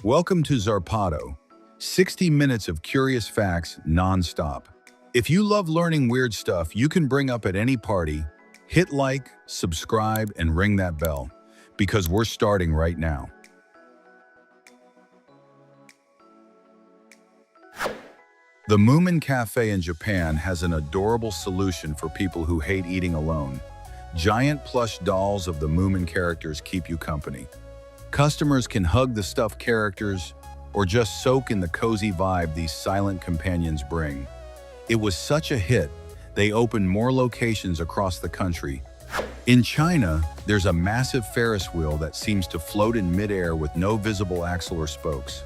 Welcome to Zarpado, 60 minutes of curious facts non-stop. If you love learning weird stuff you can bring up at any party, hit like, subscribe, and ring that bell, because we're starting right now. The Moomin Cafe in Japan has an adorable solution for people who hate eating alone. Giant plush dolls of the Moomin characters keep you company. Customers can hug the stuffed characters or just soak in the cozy vibe these silent companions bring. It was such a hit, they opened more locations across the country. In China, there's a massive Ferris wheel that seems to float in midair with no visible axle or spokes.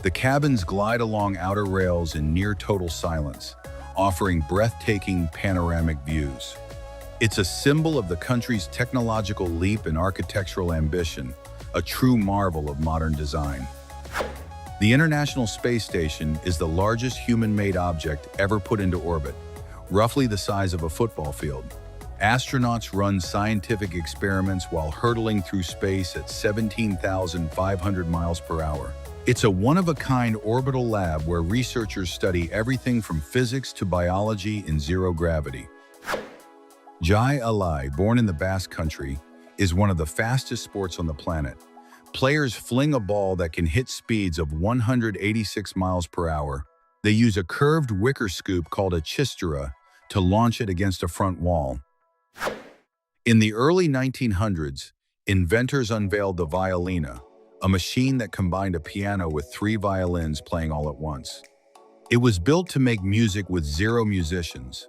The cabins glide along outer rails in near total silence, offering breathtaking panoramic views. It's a symbol of the country's technological leap and architectural ambition, a true marvel of modern design. The International Space Station is the largest human-made object ever put into orbit, roughly the size of a football field. Astronauts run scientific experiments while hurtling through space at 17,500 miles per hour. It's a one-of-a-kind orbital lab where researchers study everything from physics to biology in zero gravity. Jai Alai, born in the Basque Country, is one of the fastest sports on the planet. Players fling a ball that can hit speeds of 186 miles per hour. They use a curved wicker scoop called a chistura to launch it against a front wall. In the early 1900s, inventors unveiled the violina, a machine that combined a piano with 3 violins playing all at once. It was built to make music with 0 musicians,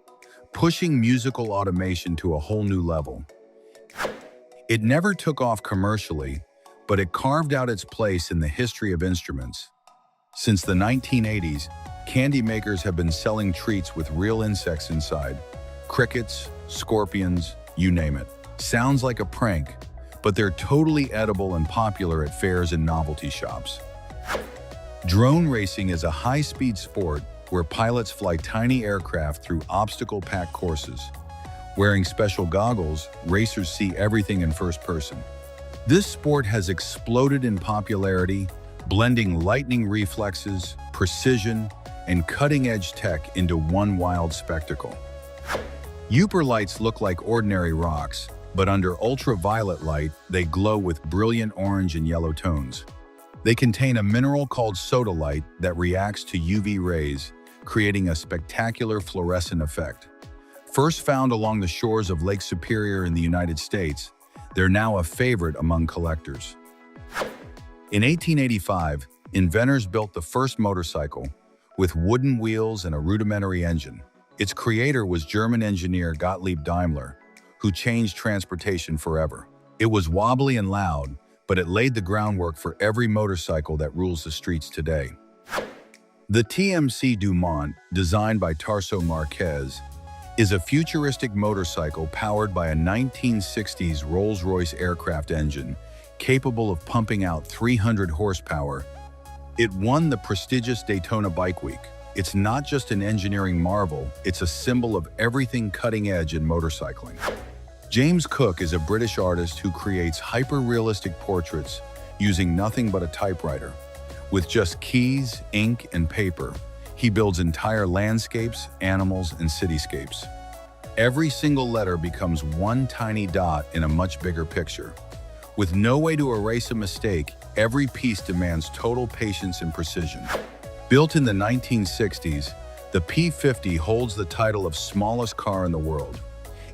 pushing musical automation to a whole new level. It never took off commercially, but it carved out its place in the history of instruments. Since the 1980s, candy makers have been selling treats with real insects inside. Crickets, scorpions, you name it. Sounds like a prank, but they're totally edible and popular at fairs and novelty shops. Drone racing is a high-speed sport where pilots fly tiny aircraft through obstacle-packed courses. Wearing special goggles, racers see everything in first person. This sport has exploded in popularity, blending lightning reflexes, precision, and cutting-edge tech into one wild spectacle. Uper lights look like ordinary rocks, but under ultraviolet light, they glow with brilliant orange and yellow tones. They contain a mineral called sodalite that reacts to UV rays, creating a spectacular fluorescent effect. First found along the shores of Lake Superior in the United States, they're now a favorite among collectors. In 1885, inventors built the first motorcycle with wooden wheels and a rudimentary engine. Its creator was German engineer Gottlieb Daimler, who changed transportation forever. It was wobbly and loud, but it laid the groundwork for every motorcycle that rules the streets today. The TMC Dumont, designed by Tarso Marquez, is a futuristic motorcycle powered by a 1960s Rolls-Royce aircraft engine capable of pumping out 300 horsepower. It won the prestigious Daytona Bike Week. It's not just an engineering marvel, it's a symbol of everything cutting-edge in motorcycling. James Cook is a British artist who creates hyper-realistic portraits using nothing but a typewriter. With just keys, ink, and paper, he builds entire landscapes, animals, and cityscapes. Every single letter becomes one tiny dot in a much bigger picture. With no way to erase a mistake, every piece demands total patience and precision. Built in the 1960s, the P50 holds the title of smallest car in the world.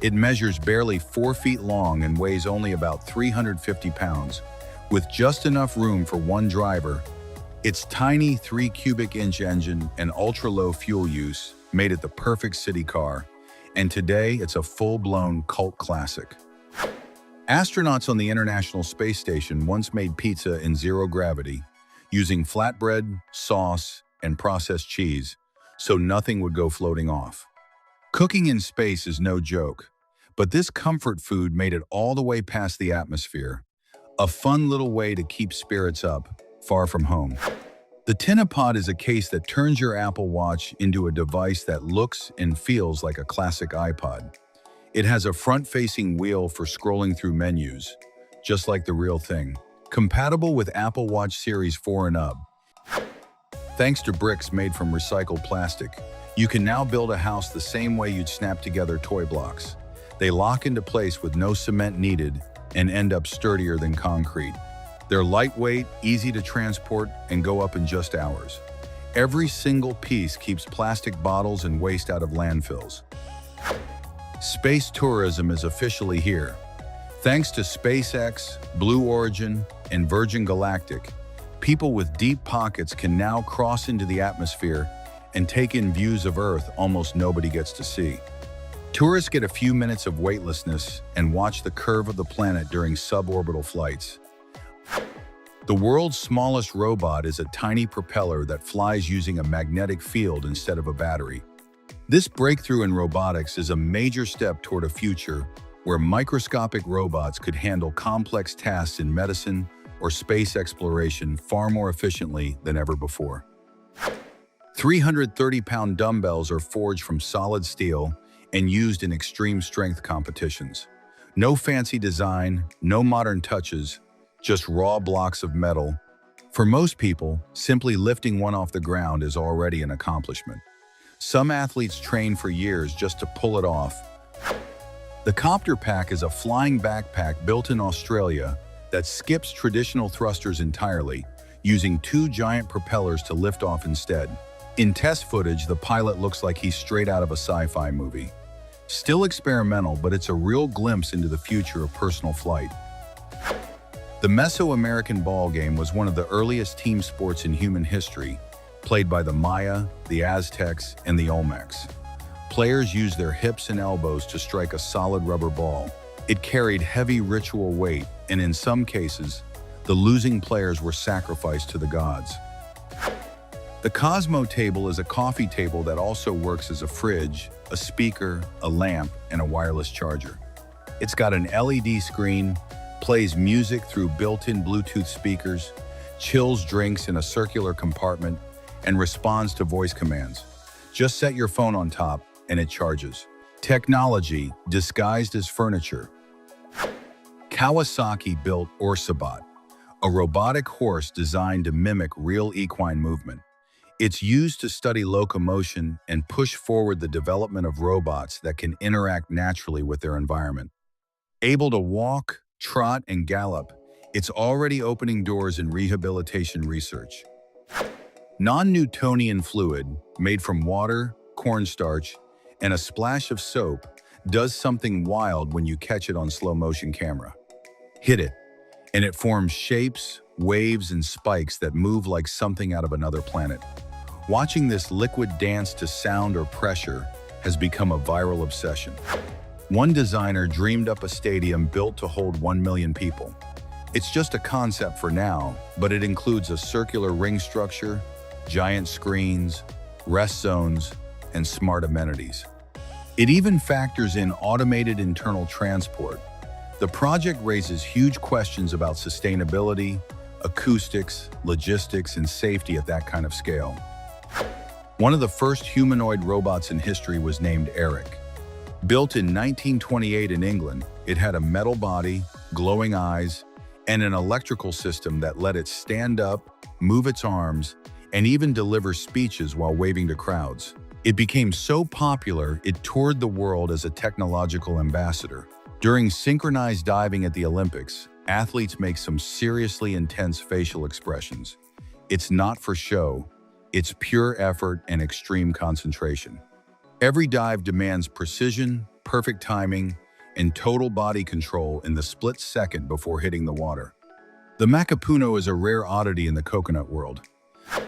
It measures barely 4 feet long and weighs only about 350 pounds. With just enough room for one driver, its tiny 3 cubic inch engine and ultra-low fuel use made it the perfect city car, and today it's a full-blown cult classic. Astronauts on the International Space Station once made pizza in zero gravity, using flatbread, sauce, and processed cheese, so nothing would go floating off. Cooking in space is no joke, but this comfort food made it all the way past the atmosphere, a fun little way to keep spirits up, far from home. The Tinapod is a case that turns your Apple Watch into a device that looks and feels like a classic iPod. It has a front-facing wheel for scrolling through menus, just like the real thing. Compatible with Apple Watch Series 4 and up. Thanks to bricks made from recycled plastic, you can now build a house the same way you'd snap together toy blocks. They lock into place with no cement needed and end up sturdier than concrete. They're lightweight, easy to transport, and go up in just hours. Every single piece keeps plastic bottles and waste out of landfills. Space tourism is officially here. Thanks to SpaceX, Blue Origin, and Virgin Galactic, people with deep pockets can now cross into the atmosphere and take in views of Earth almost nobody gets to see. Tourists get a few minutes of weightlessness and watch the curve of the planet during suborbital flights. The world's smallest robot is a tiny propeller that flies using a magnetic field instead of a battery. This breakthrough in robotics is a major step toward a future where microscopic robots could handle complex tasks in medicine or space exploration far more efficiently than ever before. 330-pound dumbbells are forged from solid steel and used in extreme strength competitions. No fancy design, no modern touches, just raw blocks of metal. For most people, simply lifting one off the ground is already an accomplishment. Some athletes train for years just to pull it off. The Copter Pack is a flying backpack built in Australia that skips traditional thrusters entirely, using two giant propellers to lift off instead. In test footage, the pilot looks like he's straight out of a sci-fi movie. Still experimental, but it's a real glimpse into the future of personal flight. The Mesoamerican ball game was one of the earliest team sports in human history, played by the Maya, the Aztecs, and the Olmecs. Players used their hips and elbows to strike a solid rubber ball. It carried heavy ritual weight, and in some cases, the losing players were sacrificed to the gods. The Cosmo table is a coffee table that also works as a fridge, a speaker, a lamp, and a wireless charger. It's got an LED screen, plays music through built-in Bluetooth speakers, chills drinks in a circular compartment, and responds to voice commands. Just set your phone on top, and it charges. Technology disguised as furniture. Kawasaki built Orsabot, a robotic horse designed to mimic real equine movement. It's used to study locomotion and push forward the development of robots that can interact naturally with their environment. Able to walk, trot, and gallop, it's already opening doors in rehabilitation research. Non-Newtonian fluid, made from water, cornstarch, and a splash of soap, does something wild when you catch it on slow-motion camera. Hit it, and it forms shapes, waves, and spikes that move like something out of another planet. Watching this liquid dance to sound or pressure has become a viral obsession. One designer dreamed up a stadium built to hold 1 million people. It's just a concept for now, but it includes a circular ring structure, giant screens, rest zones, and smart amenities. It even factors in automated internal transport. The project raises huge questions about sustainability, acoustics, logistics, and safety at that kind of scale. One of the first humanoid robots in history was named Eric. Built in 1928 in England, it had a metal body, glowing eyes, and an electrical system that let it stand up, move its arms, and even deliver speeches while waving to crowds. It became so popular, it toured the world as a technological ambassador. During synchronized diving at the Olympics, athletes make some seriously intense facial expressions. It's not for show, it's pure effort and extreme concentration. Every dive demands precision, perfect timing, and total body control in the split second before hitting the water. The Makapuno is a rare oddity in the coconut world.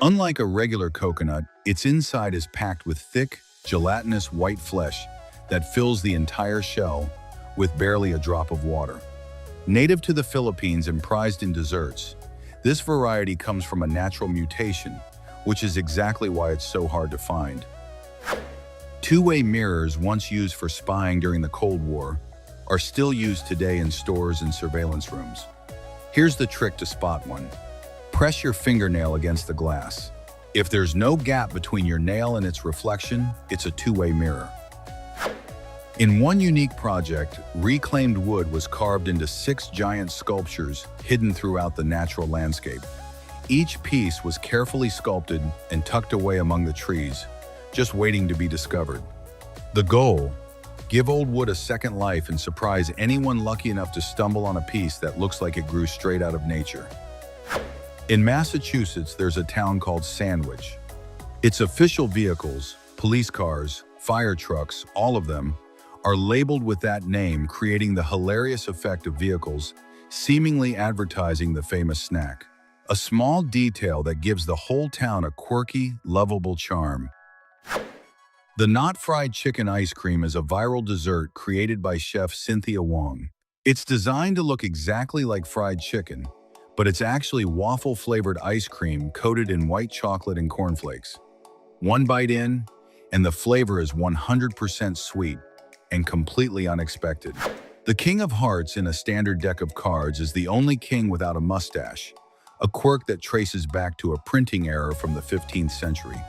Unlike a regular coconut, its inside is packed with thick, gelatinous white flesh that fills the entire shell with barely a drop of water. Native to the Philippines and prized in desserts, this variety comes from a natural mutation, which is exactly why it's so hard to find. Two-way mirrors, once used for spying during the Cold War, are still used today in stores and surveillance rooms. Here's the trick to spot one. Press your fingernail against the glass. If there's no gap between your nail and its reflection, it's a two-way mirror. In one unique project, reclaimed wood was carved into 6 giant sculptures hidden throughout the natural landscape. Each piece was carefully sculpted and tucked away among the trees, just waiting to be discovered. The goal: give old wood a second life and surprise anyone lucky enough to stumble on a piece that looks like it grew straight out of nature. In Massachusetts, there's a town called Sandwich. Its official vehicles, police cars, fire trucks, all of them, are labeled with that name, creating the hilarious effect of vehicles seemingly advertising the famous snack. A small detail that gives the whole town a quirky, lovable charm. The not fried chicken ice cream is a viral dessert created by chef Cynthia Wong. It's designed to look exactly like fried chicken, but it's actually waffle-flavored ice cream coated in white chocolate and cornflakes. One bite in, and the flavor is 100% sweet and completely unexpected. The King of Hearts in a standard deck of cards is the only king without a mustache, a quirk that traces back to a printing error from the 15th century.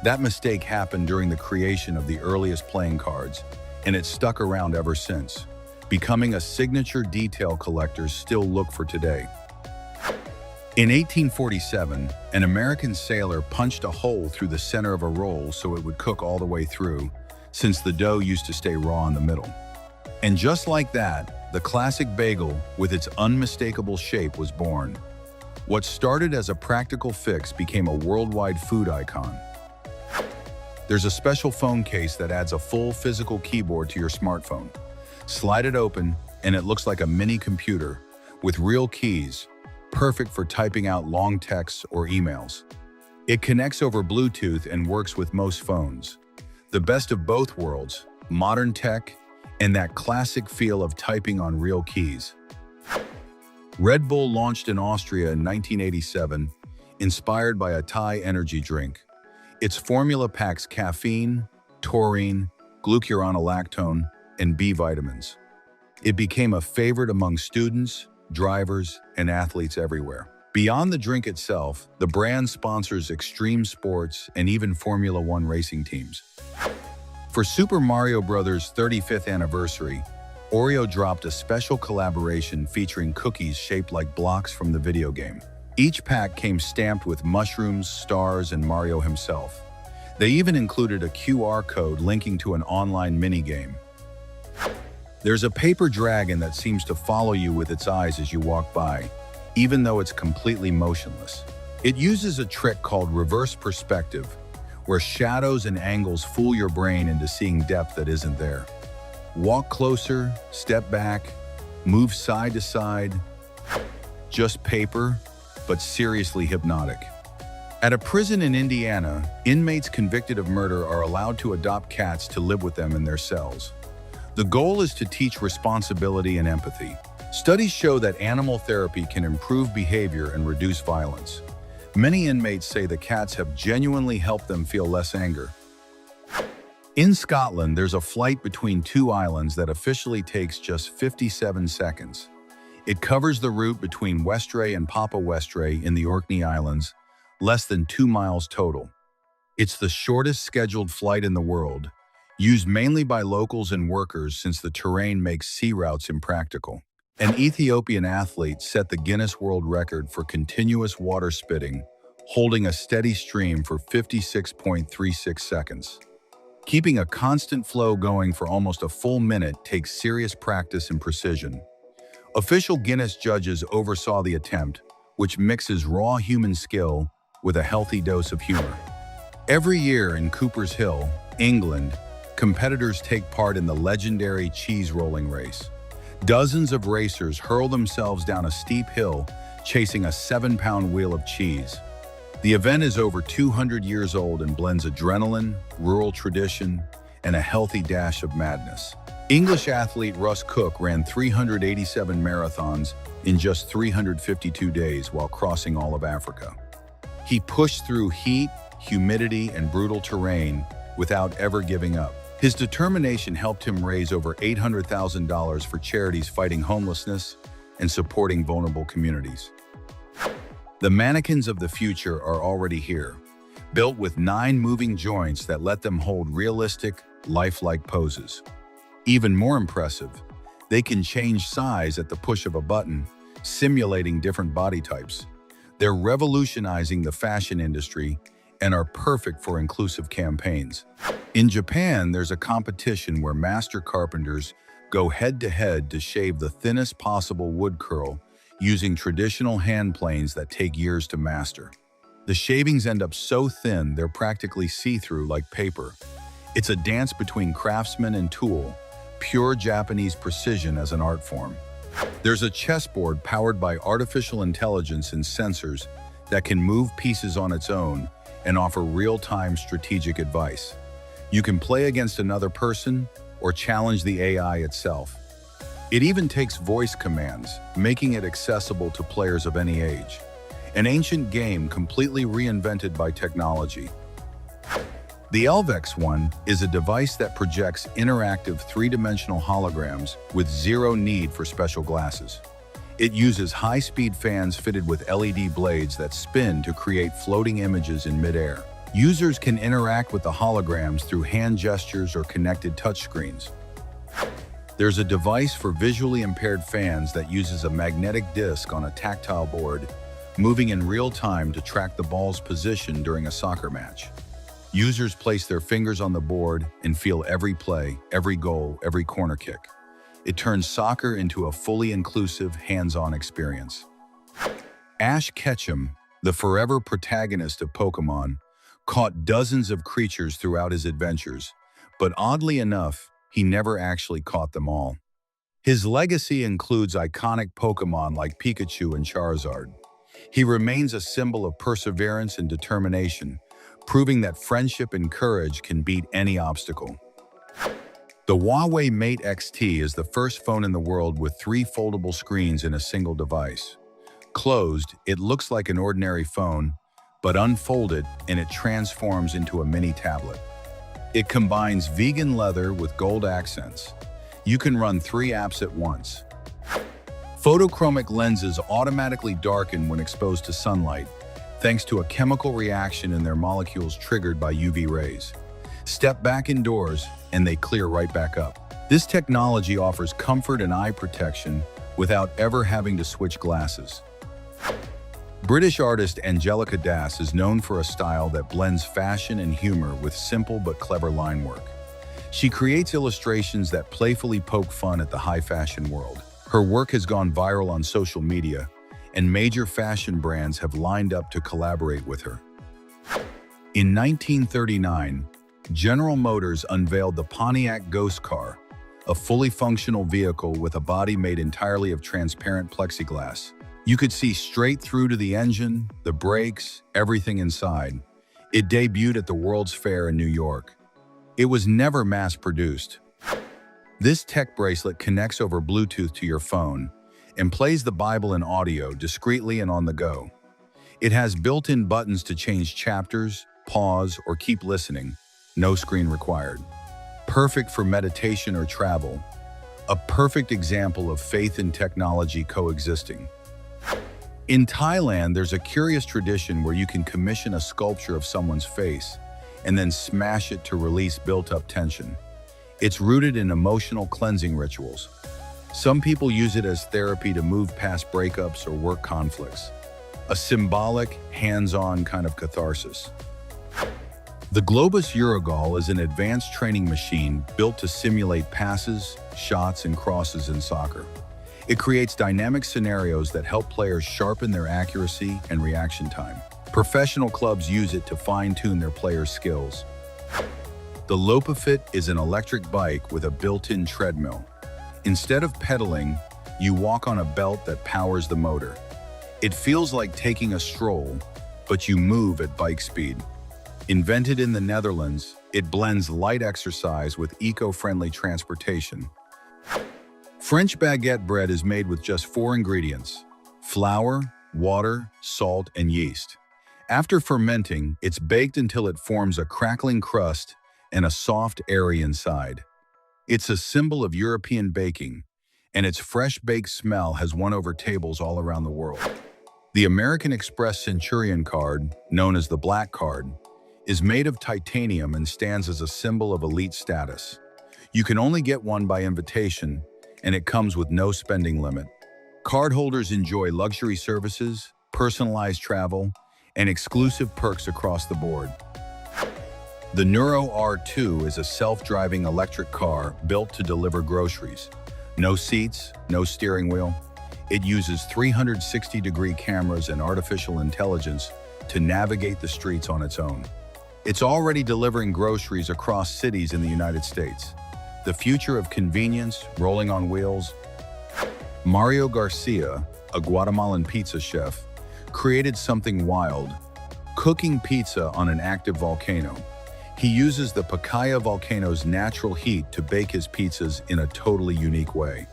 That mistake happened during the creation of the earliest playing cards, and it's stuck around ever since, becoming a signature detail collectors still look for today. In 1847, an American sailor punched a hole through the center of a roll so it would cook all the way through, since the dough used to stay raw in the middle. And just like that, the classic bagel, with its unmistakable shape, was born. What started as a practical fix became a worldwide food icon. There's a special phone case that adds a full physical keyboard to your smartphone. Slide it open, and it looks like a mini computer with real keys, perfect for typing out long texts or emails. It connects over Bluetooth and works with most phones. The best of both worlds, modern tech and that classic feel of typing on real keys. Red Bull launched in Austria in 1987, inspired by a Thai energy drink. Its formula packs caffeine, taurine, glucuronolactone, and B vitamins. It became a favorite among students, drivers, and athletes everywhere. Beyond the drink itself, the brand sponsors extreme sports and even Formula One racing teams. For Super Mario Bros. 35th anniversary, Oreo dropped a special collaboration featuring cookies shaped like blocks from the video game. Each pack came stamped with mushrooms, stars, and Mario himself. They even included a QR code linking to an online minigame. There's a paper dragon that seems to follow you with its eyes as you walk by, even though it's completely motionless. It uses a trick called reverse perspective, where shadows and angles fool your brain into seeing depth that isn't there. Walk closer, step back, move side to side. Just paper, but seriously hypnotic. At a prison in Indiana, inmates convicted of murder are allowed to adopt cats to live with them in their cells. The goal is to teach responsibility and empathy. Studies show that animal therapy can improve behavior and reduce violence. Many inmates say the cats have genuinely helped them feel less anger. In Scotland, there's a flight between 2 islands that officially takes just 57 seconds. It covers the route between Westray and Papa Westray in the Orkney Islands, less than 2 miles total. It's the shortest scheduled flight in the world, used mainly by locals and workers since the terrain makes sea routes impractical. An Ethiopian athlete set the Guinness World Record for continuous water spitting, holding a steady stream for 56.36 seconds. Keeping a constant flow going for almost a full minute takes serious practice and precision. Official Guinness judges oversaw the attempt, which mixes raw human skill with a healthy dose of humor. Every year in Cooper's Hill, England, competitors take part in the legendary cheese rolling race. Dozens of racers hurl themselves down a steep hill, chasing a 7-pound wheel of cheese. The event is over 200 years old and blends adrenaline, rural tradition, and a healthy dash of madness. English athlete Russ Cook ran 387 marathons in just 352 days while crossing all of Africa. He pushed through heat, humidity, and brutal terrain without ever giving up. His determination helped him raise over $800,000 for charities fighting homelessness and supporting vulnerable communities. The mannequins of the future are already here, built with 9 moving joints that let them hold realistic, lifelike poses. Even more impressive, they can change size at the push of a button, simulating different body types. They're revolutionizing the fashion industry and are perfect for inclusive campaigns. In Japan, there's a competition where master carpenters go head-to-head to shave the thinnest possible wood curl using traditional hand planes that take years to master. The shavings end up so thin they're practically see-through like paper. It's a dance between craftsman and tool, pure Japanese precision as an art form. There's a chessboard powered by artificial intelligence and sensors that can move pieces on its own and offer real-time strategic advice. You can play against another person or challenge the AI itself. It even takes voice commands, making it accessible to players of any age. An ancient game completely reinvented by technology. The LVEX1 is a device that projects interactive three-dimensional holograms with zero need for special glasses. It uses high-speed fans fitted with LED blades that spin to create floating images in midair. Users can interact with the holograms through hand gestures or connected touchscreens. There's a device for visually impaired fans that uses a magnetic disc on a tactile board, moving in real time to track the ball's position during a soccer match. Users place their fingers on the board and feel every play, every goal, every corner kick. It turns soccer into a fully inclusive, hands-on experience. Ash Ketchum, the forever protagonist of Pokémon, caught dozens of creatures throughout his adventures, but oddly enough, he never actually caught them all. His legacy includes iconic Pokémon like Pikachu and Charizard. He remains a symbol of perseverance and determination, proving that friendship and courage can beat any obstacle. The Huawei Mate X-T is the first phone in the world with 3 foldable screens in a single device. Closed, it looks like an ordinary phone, but unfolded and it transforms into a mini tablet. It combines vegan leather with gold accents. You can run 3 apps at once. Photochromic lenses automatically darken when exposed to sunlight, thanks to a chemical reaction in their molecules triggered by UV rays. Step back indoors, and they clear right back up. This technology offers comfort and eye protection without ever having to switch glasses. British artist Angelica Das is known for a style that blends fashion and humor with simple but clever line work. She creates illustrations that playfully poke fun at the high fashion world. Her work has gone viral on social media, and major fashion brands have lined up to collaborate with her. In 1939, General Motors unveiled the Pontiac Ghost Car, a fully functional vehicle with a body made entirely of transparent plexiglass. You could see straight through to the engine, the brakes, everything inside. It debuted at the World's Fair in New York. It was never mass-produced. This tech bracelet connects over Bluetooth to your phone and plays the Bible in audio discreetly and on the go. It has built-in buttons to change chapters, pause, or keep listening. No screen required. Perfect for meditation or travel. A perfect example of faith and technology coexisting. In Thailand, there's a curious tradition where you can commission a sculpture of someone's face and then smash it to release built-up tension. It's rooted in emotional cleansing rituals. Some people use it as therapy to move past breakups or work conflicts. A symbolic, hands-on kind of catharsis. The Globus Eurogol is an advanced training machine built to simulate passes, shots, and crosses in soccer. It creates dynamic scenarios that help players sharpen their accuracy and reaction time. Professional clubs use it to fine-tune their players' skills. The Lopafit is an electric bike with a built-in treadmill. Instead of pedaling, you walk on a belt that powers the motor. It feels like taking a stroll, but you move at bike speed. Invented in the Netherlands, it blends light exercise with eco-friendly transportation. French baguette bread is made with just 4 ingredients: flour, water, salt, and yeast. After fermenting, it's baked until it forms a crackling crust and a soft, airy inside. It's a symbol of European baking, and its fresh baked smell has won over tables all around the world. The American Express Centurion card, known as the Black Card, is made of titanium and stands as a symbol of elite status. You can only get one by invitation, and it comes with no spending limit. Cardholders enjoy luxury services, personalized travel, and exclusive perks across the board. The Neuro R2 is a self-driving electric car built to deliver groceries. No seats, no steering wheel. It uses 360-degree cameras and artificial intelligence to navigate the streets on its own. It's already delivering groceries across cities in the United States. The future of convenience, rolling on wheels. Mario Garcia, a Guatemalan pizza chef, created something wild, cooking pizza on an active volcano. He uses the Pacaya volcano's natural heat to bake his pizzas in a totally unique way.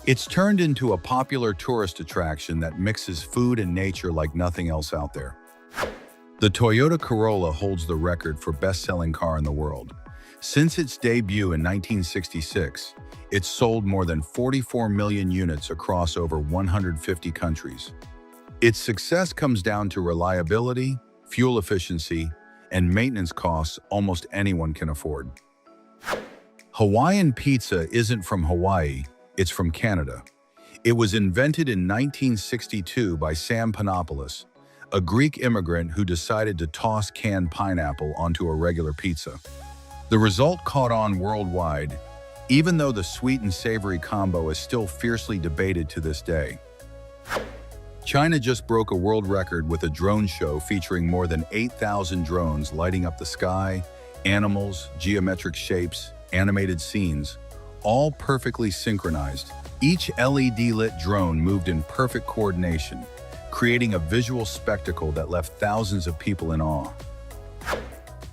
It's turned into a popular tourist attraction that mixes food and nature like nothing else out there. The Toyota Corolla holds the record for best-selling car in the world. Since its debut in 1966, it's sold more than 44 million units across over 150 countries. Its success comes down to reliability, fuel efficiency, and maintenance costs almost anyone can afford. Hawaiian pizza isn't from Hawaii, it's from Canada. It was invented in 1962 by Sam Panopoulos, a Greek immigrant who decided to toss canned pineapple onto a regular pizza. The result caught on worldwide, even though the sweet and savory combo is still fiercely debated to this day. China just broke a world record with a drone show featuring more than 8,000 drones lighting up the sky, animals, geometric shapes, animated scenes, all perfectly synchronized. Each LED-lit drone moved in perfect coordination, creating a visual spectacle that left thousands of people in awe.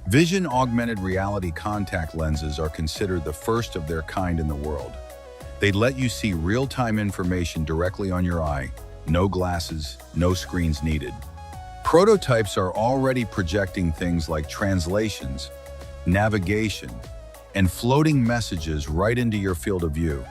Vision augmented reality contact lenses are considered the first of their kind in the world. They let you see real-time information directly on your eye. No glasses, no screens needed. Prototypes are already projecting things like translations, navigation, and floating messages right into your field of view.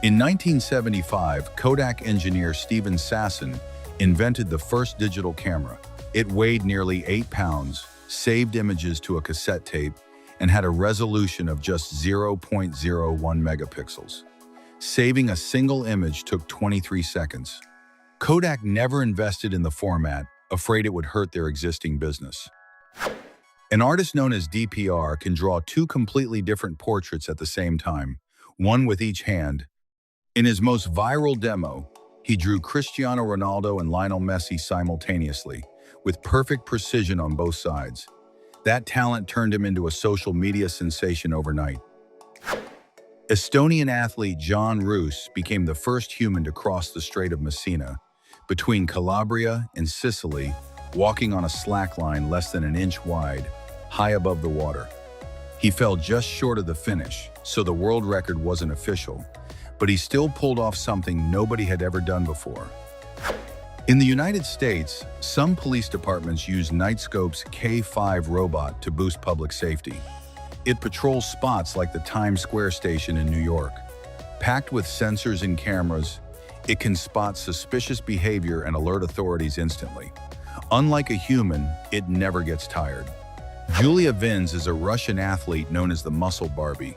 In 1975, Kodak engineer Steven Sasson invented the first digital camera. It weighed nearly 8 pounds, saved images to a cassette tape, and had a resolution of just 0.01 megapixels. Saving a single image took 23 seconds. Kodak never invested in the format, afraid it would hurt their existing business. An artist known as DPR can draw two completely different portraits at the same time, one with each hand. In his most viral demo, he drew Cristiano Ronaldo and Lionel Messi simultaneously, with perfect precision on both sides. That talent turned him into a social media sensation overnight. Estonian athlete John Roos became the first human to cross the Strait of Messina, between Calabria and Sicily, walking on a slackline less than an inch wide, high above the water. He fell just short of the finish, so the world record wasn't official, but he still pulled off something nobody had ever done before. In the United States, some police departments use Knightscope's K5 robot to boost public safety. It patrols spots like the Times Square station in New York. Packed with sensors and cameras, it can spot suspicious behavior and alert authorities instantly. Unlike a human, it never gets tired. Julia Vins is a Russian athlete known as the Muscle Barbie.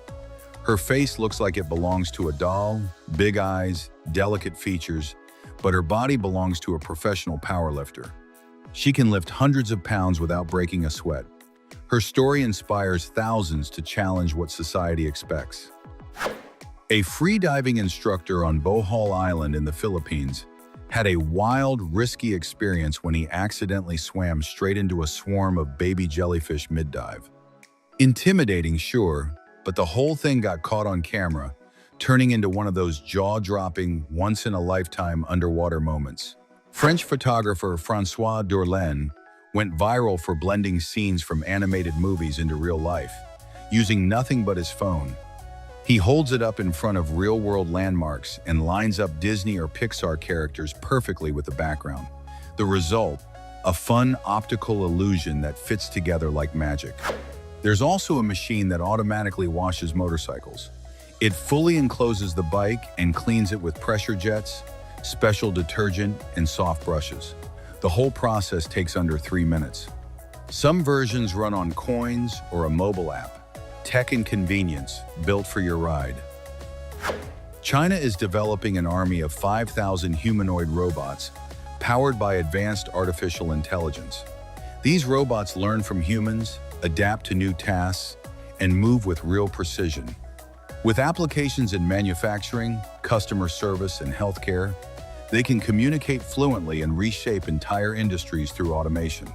Her face looks like it belongs to a doll, big eyes, delicate features, but her body belongs to a professional powerlifter. She can lift hundreds of pounds without breaking a sweat. Her story inspires thousands to challenge what society expects. A free-diving instructor on Bohol Island in the Philippines had a wild, risky experience when he accidentally swam straight into a swarm of baby jellyfish mid-dive. Intimidating, sure, but the whole thing got caught on camera, turning into one of those jaw-dropping, once-in-a-lifetime underwater moments. French photographer François Dorlaine went viral for blending scenes from animated movies into real life, using nothing but his phone. He holds it up in front of real-world landmarks and lines up Disney or Pixar characters perfectly with the background. The result, a fun optical illusion that fits together like magic. There's also a machine that automatically washes motorcycles. It fully encloses the bike and cleans it with pressure jets, special detergent, and soft brushes. The whole process takes under 3 minutes. Some versions run on coins or a mobile app. tech and convenience, built for your ride. China is developing an army of 5,000 humanoid robots powered by advanced artificial intelligence. These robots learn from humans, adapt to new tasks, and move with real precision. With applications in manufacturing, customer service, and healthcare, they can communicate fluently and reshape entire industries through automation.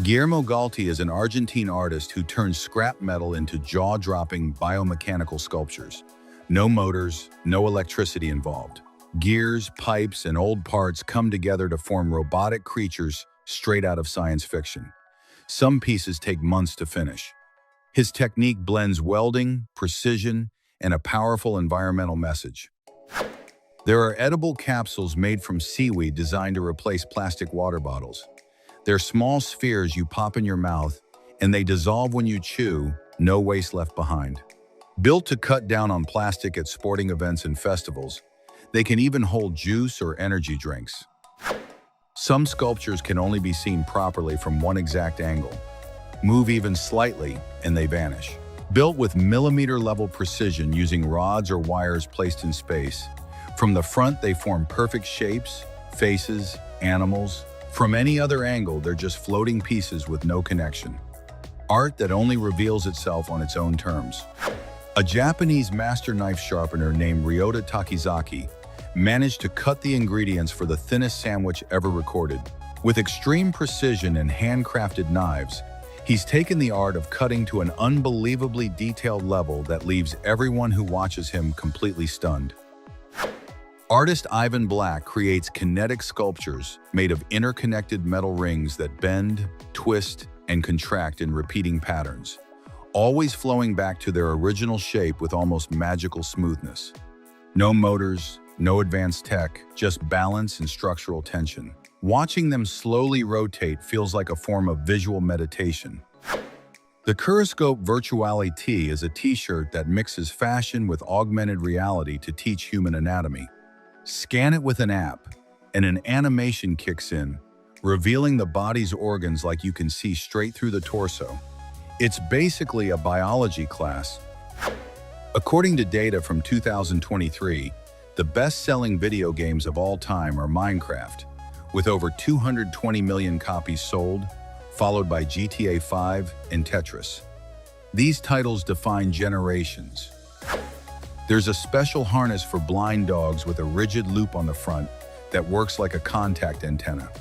Guillermo Galti is an Argentine artist who turns scrap metal into jaw-dropping biomechanical sculptures. No motors, no electricity involved. Gears, pipes, and old parts come together to form robotic creatures straight out of science fiction. Some pieces take months to finish. His technique blends welding, precision, and a powerful environmental message. There are edible capsules made from seaweed designed to replace plastic water bottles. They're small spheres you pop in your mouth, and they dissolve when you chew, no waste left behind. Built to cut down on plastic at sporting events and festivals, they can even hold juice or energy drinks. Some sculptures can only be seen properly from one exact angle. Move even slightly, and they vanish. Built with millimeter-level precision using rods or wires placed in space, from the front they form perfect shapes, faces, animals. From any other angle, they're just floating pieces with no connection. Art that only reveals itself on its own terms. A Japanese master knife sharpener named Ryota Takizaki managed to cut the ingredients for the thinnest sandwich ever recorded. With extreme precision and handcrafted knives, he's taken the art of cutting to an unbelievably detailed level that leaves everyone who watches him completely stunned. Artist Ivan Black creates kinetic sculptures made of interconnected metal rings that bend, twist, and contract in repeating patterns, always flowing back to their original shape with almost magical smoothness. No motors, no advanced tech, just balance and structural tension. Watching them slowly rotate feels like a form of visual meditation. The Curoscope Virtuality is a t-shirt that mixes fashion with augmented reality to teach human anatomy. Scan it with an app, and an animation kicks in, revealing the body's organs like you can see straight through the torso. It's basically a biology class. According to data from 2023, the best-selling video games of all time are Minecraft, with over 220 million copies sold, followed by GTA 5 and Tetris. These titles define generations. There's a special harness for blind dogs with a rigid loop on the front that works like a contact antenna.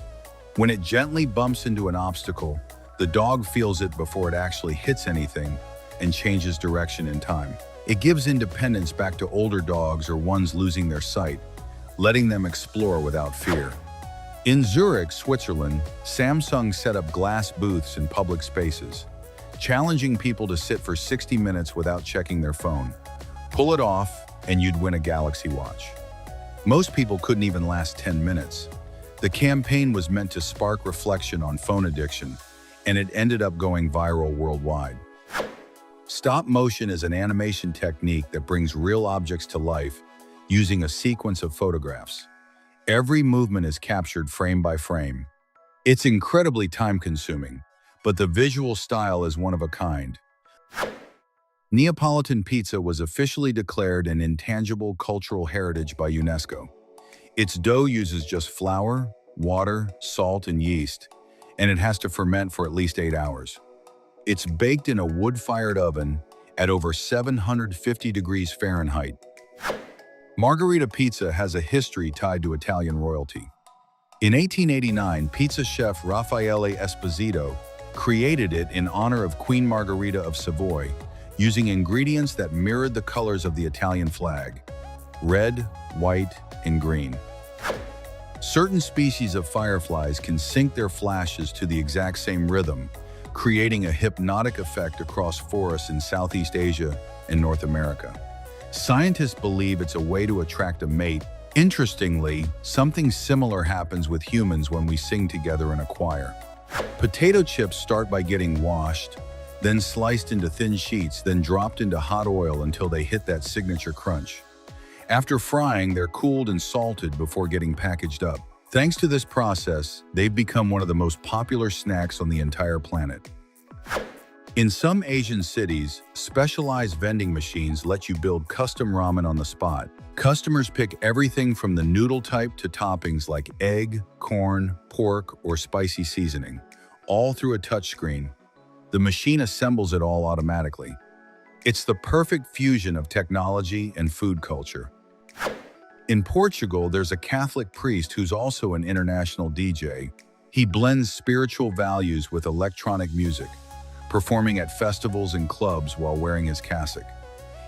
When it gently bumps into an obstacle, the dog feels it before it actually hits anything and changes direction in time. It gives independence back to older dogs or ones losing their sight, letting them explore without fear. In Zurich, Switzerland, Samsung set up glass booths in public spaces, challenging people to sit for 60 minutes without checking their phone. Pull it off, and you'd win a Galaxy Watch. Most people couldn't even last 10 minutes. The campaign was meant to spark reflection on phone addiction, and it ended up going viral worldwide. Stop motion is an animation technique that brings real objects to life using a sequence of photographs. Every movement is captured frame by frame. It's incredibly time-consuming, but the visual style is one of a kind. Neapolitan pizza was officially declared an intangible cultural heritage by UNESCO. Its dough uses just flour, water, salt, and yeast, and it has to ferment for at least 8 hours. It's baked in a wood-fired oven at over 750 degrees Fahrenheit. Margherita pizza has a history tied to Italian royalty. In 1889, pizza chef Raffaele Esposito created it in honor of Queen Margherita of Savoy, using ingredients that mirrored the colors of the Italian flag: red, white, and green. Certain species of fireflies can sync their flashes to the exact same rhythm, creating a hypnotic effect across forests in Southeast Asia and North America. Scientists believe it's a way to attract a mate. Interestingly, something similar happens with humans when we sing together in a choir. Potato chips start by getting washed, then sliced into thin sheets, then dropped into hot oil until they hit that signature crunch. After frying, they're cooled and salted before getting packaged up. Thanks to this process, they've become one of the most popular snacks on the entire planet. In some Asian cities, specialized vending machines let you build custom ramen on the spot. Customers pick everything from the noodle type to toppings like egg, corn, pork, or spicy seasoning, all through a touchscreen. The machine assembles it all automatically. It's the perfect fusion of technology and food culture. In Portugal, there's a Catholic priest who's also an international DJ. He blends spiritual values with electronic music, performing at festivals and clubs while wearing his cassock.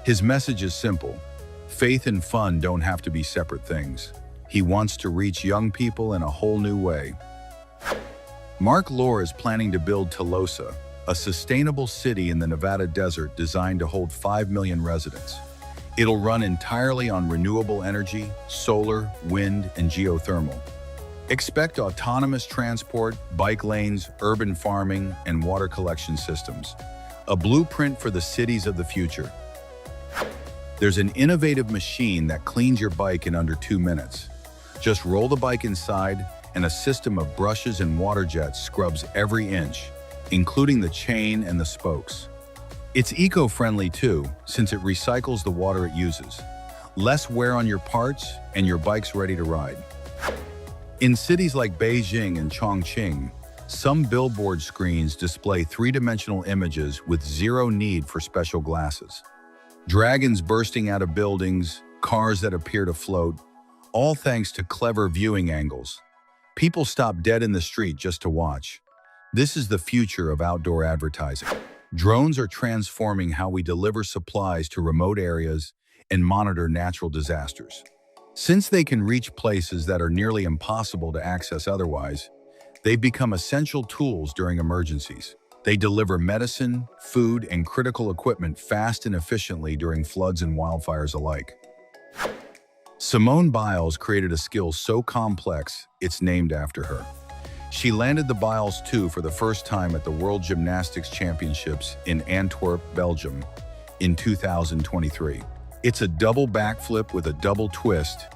His message is simple: faith and fun don't have to be separate things. He wants to reach young people in a whole new way. Mark Lohr is planning to build Tolosa, a sustainable city in the Nevada desert designed to hold 5 million residents. It'll run entirely on renewable energy, solar, wind, and geothermal. Expect autonomous transport, bike lanes, urban farming, and water collection systems. A blueprint for the cities of the future. There's an innovative machine that cleans your bike in under 2 minutes. Just roll the bike inside, and a system of brushes and water jets scrubs every inch, including the chain and the spokes. It's eco-friendly too, since it recycles the water it uses. Less wear on your parts, and your bike's ready to ride. In cities like Beijing and Chongqing, some billboard screens display three-dimensional images with zero need for special glasses. Dragons bursting out of buildings, cars that appear to float, all thanks to clever viewing angles. People stop dead in the street just to watch. This is the future of outdoor advertising. Drones are transforming how we deliver supplies to remote areas and monitor natural disasters. Since they can reach places that are nearly impossible to access otherwise, they've become essential tools during emergencies. They deliver medicine, food, and critical equipment fast and efficiently during floods and wildfires alike. Simone Biles created a skill so complex, it's named after her. She landed the Biles 2 for the first time at the World Gymnastics Championships in Antwerp, Belgium, in 2023. It's a double backflip with a double twist.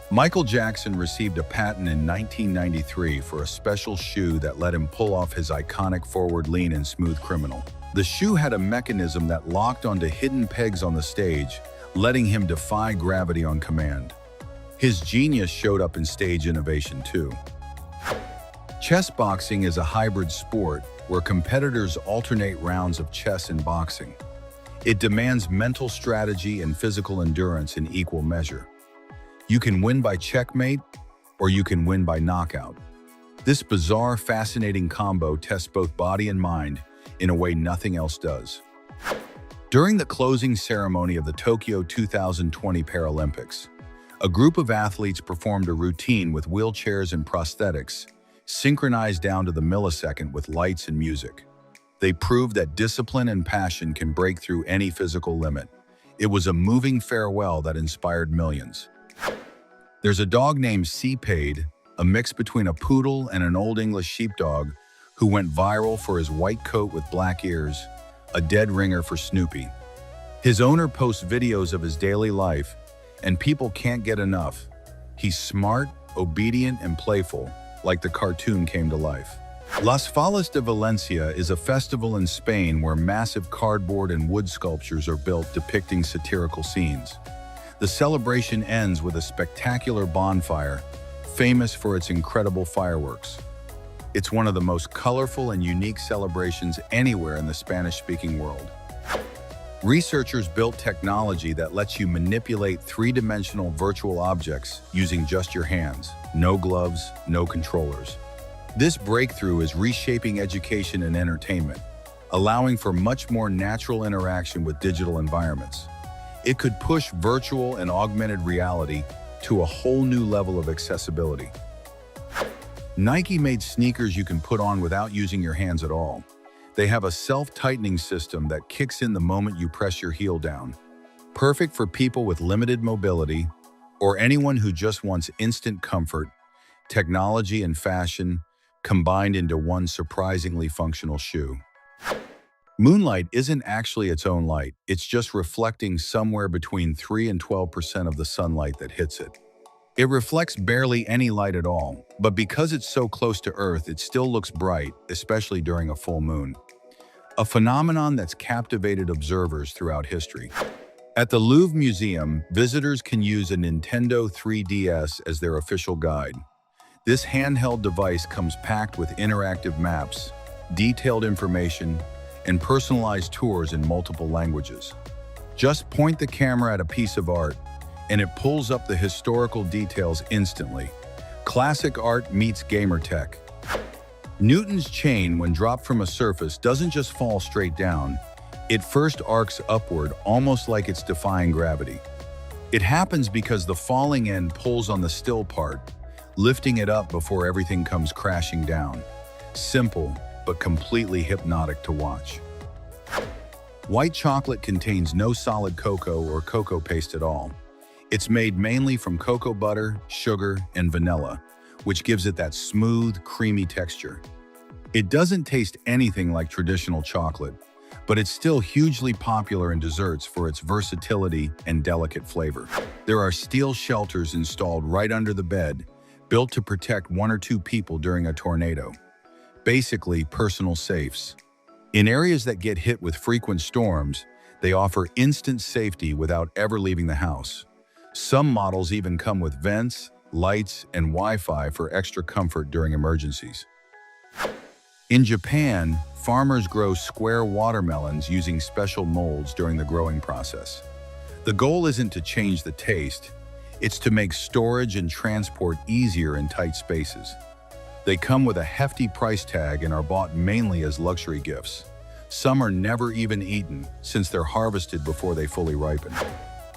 Michael Jackson received a patent in 1993 for a special shoe that let him pull off his iconic forward lean in Smooth Criminal. The shoe had a mechanism that locked onto hidden pegs on the stage, letting him defy gravity on command. His genius showed up in stage innovation too. Chess boxing is a hybrid sport where competitors alternate rounds of chess and boxing. It demands mental strategy and physical endurance in equal measure. You can win by checkmate, or you can win by knockout. This bizarre, fascinating combo tests both body and mind in a way nothing else does. During the closing ceremony of the Tokyo 2020 Paralympics, a group of athletes performed a routine with wheelchairs and prosthetics, synchronized down to the millisecond with lights and music. They proved that discipline and passion can break through any physical limit. It was a moving farewell that inspired millions. There's a dog named C-Paid, a mix between a poodle and an Old English sheepdog, who went viral for his white coat with black ears, a dead ringer for Snoopy. His owner posts videos of his daily life, and people can't get enough. He's smart, obedient, and playful, like the cartoon came to life. Las Fallas de Valencia is a festival in Spain where massive cardboard and wood sculptures are built depicting satirical scenes. The celebration ends with a spectacular bonfire, famous for its incredible fireworks. It's one of the most colorful and unique celebrations anywhere in the Spanish-speaking world. Researchers built technology that lets you manipulate three-dimensional virtual objects using just your hands. No gloves, no controllers. This breakthrough is reshaping education and entertainment, allowing for much more natural interaction with digital environments. It could push virtual and augmented reality to a whole new level of accessibility. Nike made sneakers you can put on without using your hands at all. They have a self-tightening system that kicks in the moment you press your heel down. Perfect for people with limited mobility or anyone who just wants instant comfort. Technology and fashion combined into one surprisingly functional shoe. Moonlight isn't actually its own light, it's just reflecting somewhere between 3 and 12% of the sunlight that hits it. It reflects barely any light at all, but because it's so close to Earth, it still looks bright, especially during a full moon. a phenomenon that's captivated observers throughout history. At the Louvre Museum, visitors can use a Nintendo 3DS as their official guide. This handheld device comes packed with interactive maps, detailed information, and personalized tours in multiple languages. Just point the camera at a piece of art, and it pulls up the historical details instantly. Classic art meets gamer tech. Newton's chain, when dropped from a surface, doesn't just fall straight down. It first arcs upward, almost like it's defying gravity. It happens because the falling end pulls on the still part, lifting it up before everything comes crashing down. Simple, but completely hypnotic to watch. White chocolate contains no solid cocoa or cocoa paste at all. It's made mainly from cocoa butter, sugar, and vanilla, which gives it that smooth, creamy texture. It doesn't taste anything like traditional chocolate, but it's still hugely popular in desserts for its versatility and delicate flavor. There are steel shelters installed right under the bed, built to protect 1 or 2 people during a tornado. Basically, personal safes. In areas that get hit with frequent storms, they offer instant safety without ever leaving the house. Some models even come with vents, lights, and Wi-Fi for extra comfort during emergencies. In Japan, farmers grow square watermelons using special molds during the growing process. The goal isn't to change the taste, it's to make storage and transport easier in tight spaces. They come with a hefty price tag and are bought mainly as luxury gifts. Some are never even eaten, since they're harvested before they fully ripen.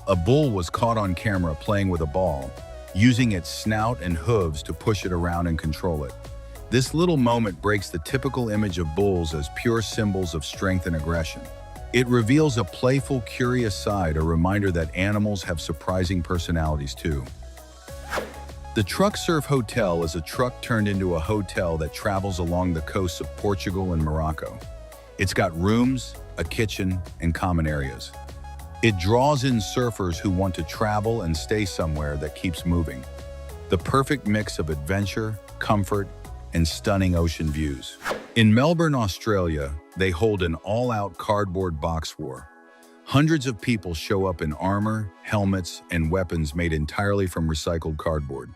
A bull was caught on camera playing with a ball, using its snout and hooves to push it around and control it. This little moment breaks the typical image of bulls as pure symbols of strength and aggression. It reveals a playful, curious side, a reminder that animals have surprising personalities too. The Truck Surf Hotel is a truck turned into a hotel that travels along the coasts of Portugal and Morocco. It's got rooms, a kitchen, and common areas. It draws in surfers who want to travel and stay somewhere that keeps moving. The perfect mix of adventure, comfort, and stunning ocean views. In Melbourne, Australia, they hold an all-out cardboard box war. Hundreds of people show up in armor, helmets, and weapons made entirely from recycled cardboard.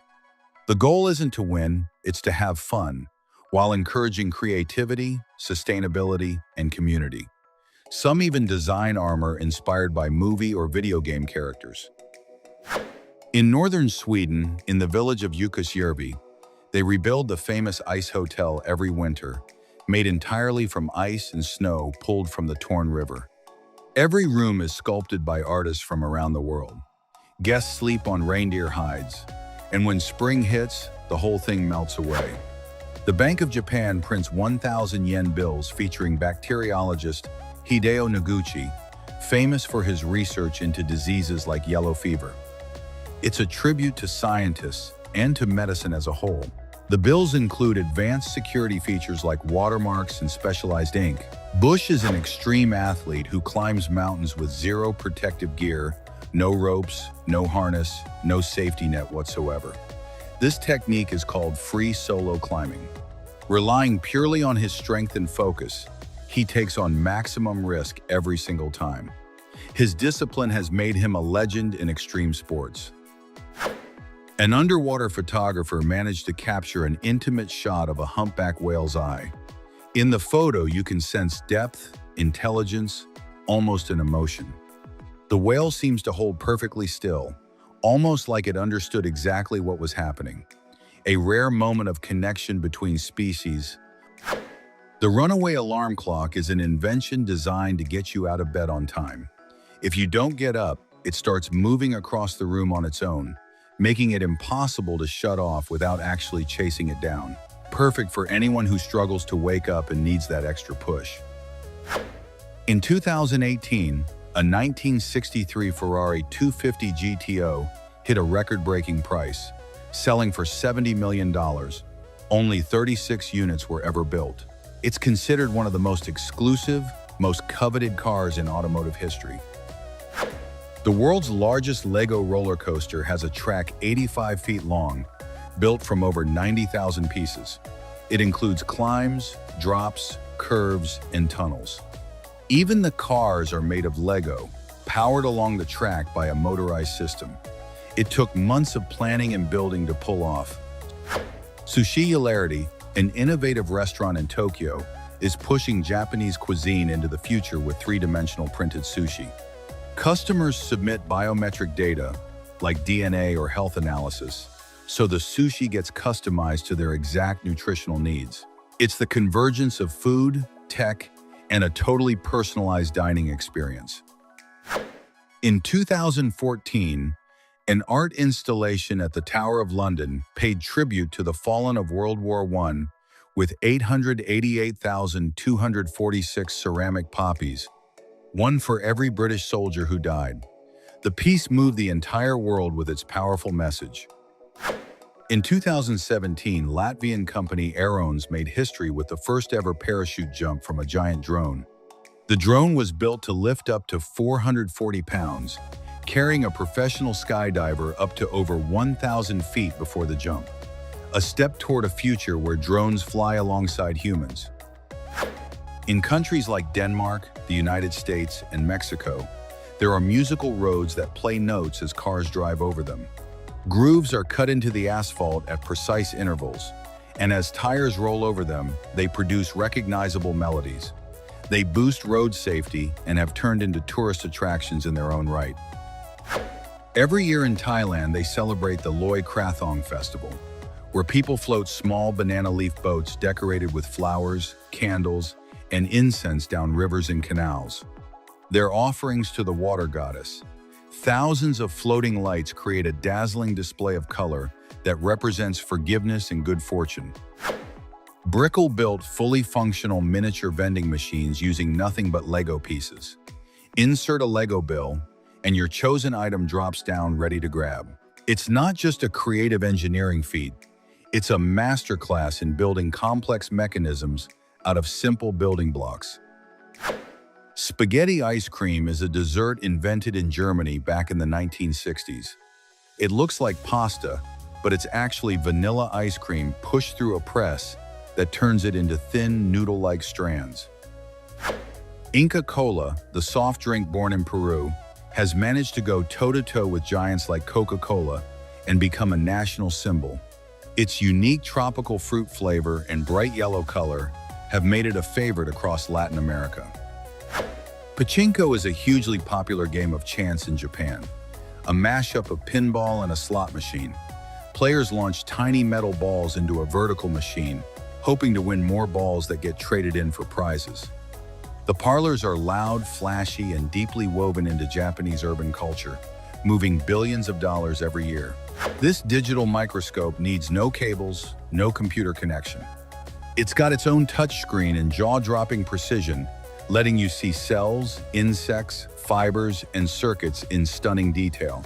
The goal isn't to win, it's to have fun, while encouraging creativity, sustainability, and community. Some even design armor inspired by movie or video game characters. In northern Sweden, in the village of Jukkasjärvi, they rebuild the famous ice hotel every winter, made entirely from ice and snow pulled from the Torn River. Every room is sculpted by artists from around the world. Guests sleep on reindeer hides, and when spring hits, the whole thing melts away. The Bank of Japan prints 1,000 yen bills featuring bacteriologist Hideo Noguchi, famous for his research into diseases like yellow fever. It's a tribute to scientists and to medicine as a whole. The bills include advanced security features like watermarks and specialized ink. Bush is an extreme athlete who climbs mountains with zero protective gear, no ropes, no harness, no safety net whatsoever. This technique is called free solo climbing. Relying purely on his strength and focus, he takes on maximum risk every single time. His discipline has made him a legend in extreme sports. An underwater photographer managed to capture an intimate shot of a humpback whale's eye. In the photo, you can sense depth, intelligence, almost an emotion. The whale seems to hold perfectly still, almost like it understood exactly what was happening. A rare moment of connection between species. The runaway alarm clock is an invention designed to get you out of bed on time. If you don't get up, it starts moving across the room on its own, making it impossible to shut off without actually chasing it down. Perfect for anyone who struggles to wake up and needs that extra push. In 2018, a 1963 Ferrari 250 GTO hit a record-breaking price, selling for $70 million. Only 36 units were ever built. It's considered one of the most exclusive, most coveted cars in automotive history. The world's largest Lego roller coaster has a track 85 feet long, built from over 90,000 pieces. It includes climbs, drops, curves, and tunnels. Even the cars are made of Lego, powered along the track by a motorized system. It took months of planning and building to pull off. Sushi, an innovative restaurant in Tokyo, is pushing Japanese cuisine into the future with three-dimensional printed sushi. Customers submit biometric data, like DNA or health analysis, so the sushi gets customized to their exact nutritional needs. It's the convergence of food, tech, and a totally personalized dining experience. In 2014, an art installation at the Tower of London paid tribute to the fallen of World War I with 888,246 ceramic poppies, one for every British soldier who died. The piece moved the entire world with its powerful message. In 2017, Latvian company Aerons made history with the first ever parachute jump from a giant drone. The drone was built to lift up to 440 pounds, carrying a professional skydiver up to over 1,000 feet before the jump. A step toward a future where drones fly alongside humans. In countries like Denmark, the United States, and Mexico, there are musical roads that play notes as cars drive over them. Grooves are cut into the asphalt at precise intervals, and as tires roll over them, they produce recognizable melodies. They boost road safety and have turned into tourist attractions in their own right. Every year in Thailand, they celebrate the Loy Krathong Festival, where people float small banana leaf boats decorated with flowers, candles, and incense down rivers and canals. Their offerings to the water goddess. Thousands of floating lights create a dazzling display of color that represents forgiveness and good fortune. Brickell built fully functional miniature vending machines using nothing but Lego pieces. Insert a Lego bill, and your chosen item drops down ready to grab. It's not just a creative engineering feat, it's a masterclass in building complex mechanisms out of simple building blocks. Spaghetti ice cream is a dessert invented in Germany back in the 1960s. It looks like pasta, but it's actually vanilla ice cream pushed through a press that turns it into thin, noodle-like strands. Inca Kola, the soft drink born in Peru, has managed to go toe-to-toe with giants like Coca-Cola and become a national symbol. Its unique tropical fruit flavor and bright yellow color have made it a favorite across Latin America. Pachinko is a hugely popular game of chance in Japan, a mashup of pinball and a slot machine. Players launch tiny metal balls into a vertical machine, hoping to win more balls that get traded in for prizes. The parlors are loud, flashy, and deeply woven into Japanese urban culture, moving billions of dollars every year. This digital microscope needs no cables, no computer connection. It's got its own touchscreen and jaw-dropping precision, letting you see cells, insects, fibers, and circuits in stunning detail.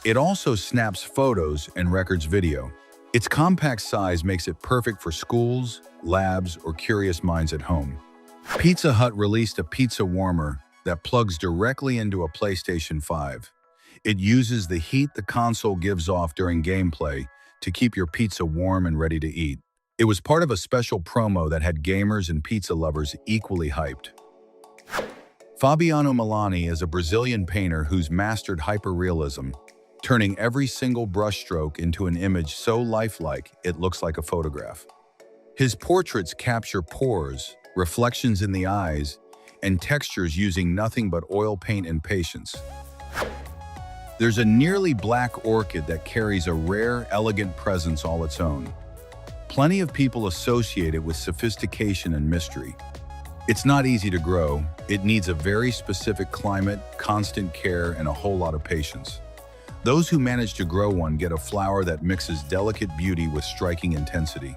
It also snaps photos and records video. Its compact size makes it perfect for schools, labs, or curious minds at home. Pizza Hut released a pizza warmer that plugs directly into a PlayStation 5. It uses the heat the console gives off during gameplay to keep your pizza warm and ready to eat. It was part of a special promo that had gamers and pizza lovers equally hyped. Fabiano Milani is a Brazilian painter who's mastered hyperrealism, turning every single brushstroke into an image so lifelike it looks like a photograph. His portraits capture pores, reflections in the eyes, and textures using nothing but oil paint and patience. There's a nearly black orchid that carries a rare, elegant presence all its own. Plenty of people associate it with sophistication and mystery. It's not easy to grow. It needs a very specific climate, constant care, and a whole lot of patience. Those who manage to grow one get a flower that mixes delicate beauty with striking intensity.